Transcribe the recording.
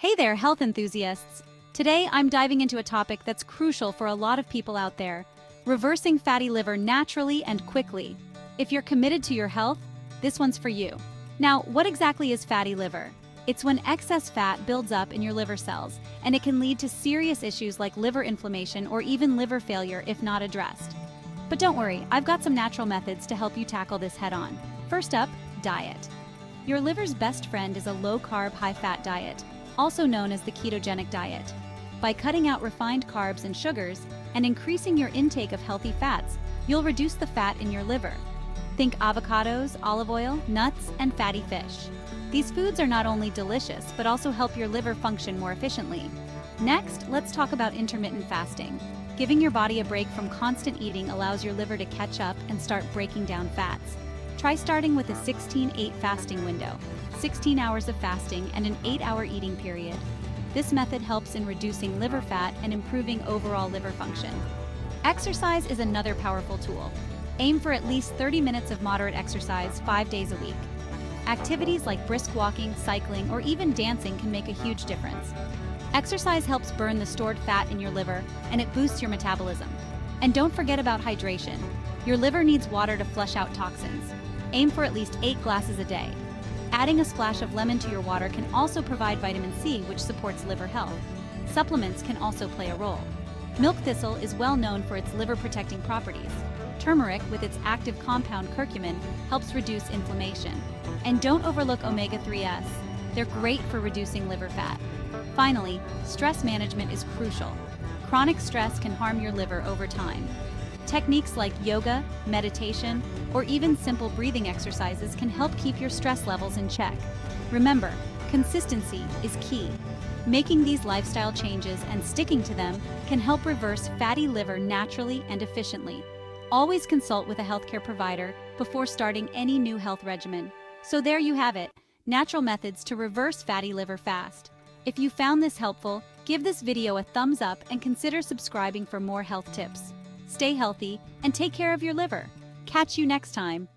Hey there, health enthusiasts! Today I'm diving into a topic that's crucial for a lot of people out there: reversing fatty liver naturally and quickly. If you're committed to your health, this one's for you. Now, what exactly is fatty liver? It's when excess fat builds up in your liver cells, and it can lead to serious issues like liver inflammation or even liver failure if not addressed. But don't worry, I've got some natural methods to help you tackle this head-on. First up, diet. Your liver's best friend is a low-carb, high-fat diet, also known as the ketogenic diet. By cutting out refined carbs and sugars and increasing your intake of healthy fats, you'll reduce the fat in your liver. Think avocados, olive oil, nuts, and fatty fish. These foods are not only delicious, but also help your liver function more efficiently. Next, let's talk about intermittent fasting. Giving your body a break from constant eating allows your liver to catch up and start breaking down fats. Try starting with a 16-8 fasting window, 16 hours of fasting and an 8-hour eating period. This method helps in reducing liver fat and improving overall liver function. Exercise is another powerful tool. Aim for at least 30 minutes of moderate exercise 5 days a week. Activities like brisk walking, cycling, or even dancing can make a huge difference. Exercise helps burn the stored fat in your liver, and it boosts your metabolism. And don't forget about hydration. Your liver needs water to flush out toxins. Aim for at least 8 glasses a day. Adding a splash of lemon to your water can also provide vitamin C, which supports liver health. Supplements can also play a role. Milk thistle is well known for its liver-protecting properties. Turmeric, with its active compound curcumin, helps reduce inflammation. And don't overlook omega-3s. They're great for reducing liver fat. Finally, stress management is crucial. Chronic stress can harm your liver over time. Techniques like yoga, meditation, or even simple breathing exercises can help keep your stress levels in check. Remember, consistency is key. Making these lifestyle changes and sticking to them can help reverse fatty liver naturally and efficiently. Always consult with a healthcare provider before starting any new health regimen. So there you have it, natural methods to reverse fatty liver fast. If you found this helpful, give this video a thumbs up and consider subscribing for more health tips. Stay healthy and take care of your liver. Catch you next time.